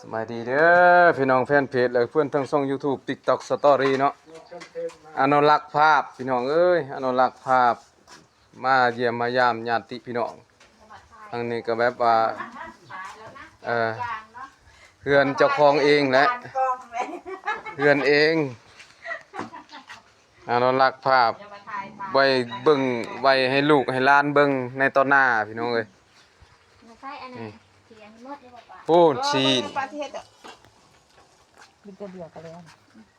สบายดีเด้อพี่น้องแฟนเพจและเพื่อนทั้งช่อง YouTube TikTok Story เนาะอนุรักษ์ภาพพี่น้องเอ้ยอนุรักษ์ภาพมาเยี่ยมมายามญาติพี่น้องทางนี้ก็แบบว่าเฮือนเจ้าของเองแหละเฮือนเองอนุรักษ์ภาพไว้เบิ่งไว้ให้ลูกให้หลานเบิ่งในตอนหน้าพี่น้องเอ้ยโอ้ชีน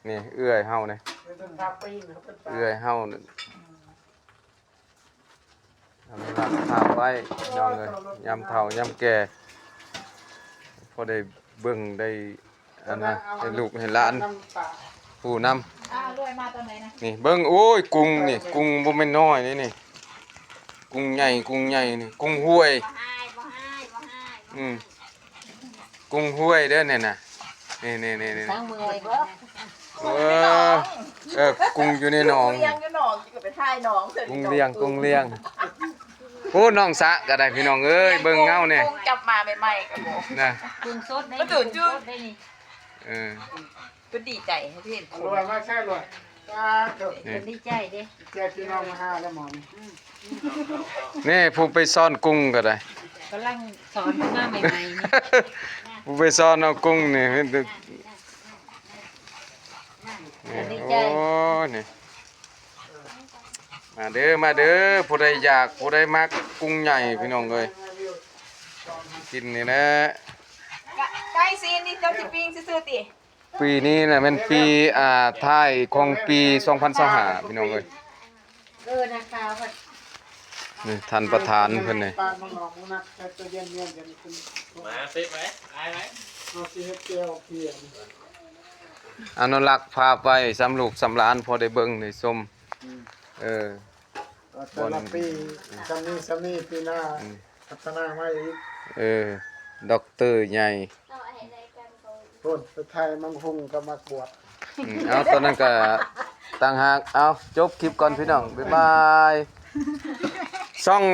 นี่เอื้อยเฮาเนี่ยเอื้อยเฮาเนี่ยทำรักภาพไว้น้องเลยยำเฒ่ายำแก่พอได้เบิ่งได้อันนะให้ลูกให้หลานผู้นำนี่เบิ่งโอ้ยกุ้งนี่กุ้งบ่แม่นน้อยนี่กุ้งใหญ่นี่กุ้งห้วยกุ้งห้วยเด้อเนี่ยน่ะนี่ทั้งมือเลยบ่กุ้งอยู่ในหนองเลี้ยงอยู่หนองก็ไปถ่ายหนองเสร็จกุ้งเลี้ยงโอ้น้องสะก็ได้พี่น้องเอ้ยเบิ่งเงาเนี่ยกุ้งจับมาใหม่ๆก็บ่น่ะกุ้งสดได้ก็ตื่นจื้อก็ดีใจให้พี่เห็นรวยมากใช่รวยเป็นดีใจเด้ แจกพี่น้องมาหาแล้วหมอนี่ผู้ไปซ่อนกุ้งก็ได้ กำลังสอนงานใหม่ๆนี่ ผู้ไปซ่อนเอากุ้งนี่โอ้นี่มาเด้อผู้ใดอยากผู้ใดมักกุ้งใหญ่พี่น้องเอ้ยกินนี่นะใกล้ซีนนี่เจ้าสิปิ้งซื่อๆติปีนี้น่ะมันปีท้ายของปี2025พี่น้องเอ้ยนะคะนี่ท่านประธานเพิ่นนี่ ปลาหมองมุนักใช้ตัวเย็นกันคุณมาติดไหมตายไหมเอาสิเฮ็ดเจียวเพียงอนุรักษ์ภาพไว้สำลูกสำหลานพอได้เบิ่งได้ชมแต่ละปีสำนี้ปีหน้าพัฒนามาอีกด็อกเตอร์ใหญ่โน่นไปไทยมังหุงก็มักบวชเอาตอนนั้นก็ต่างหากเอาจบคลิปก่อนพี่น้องบ๊ายบายช่อง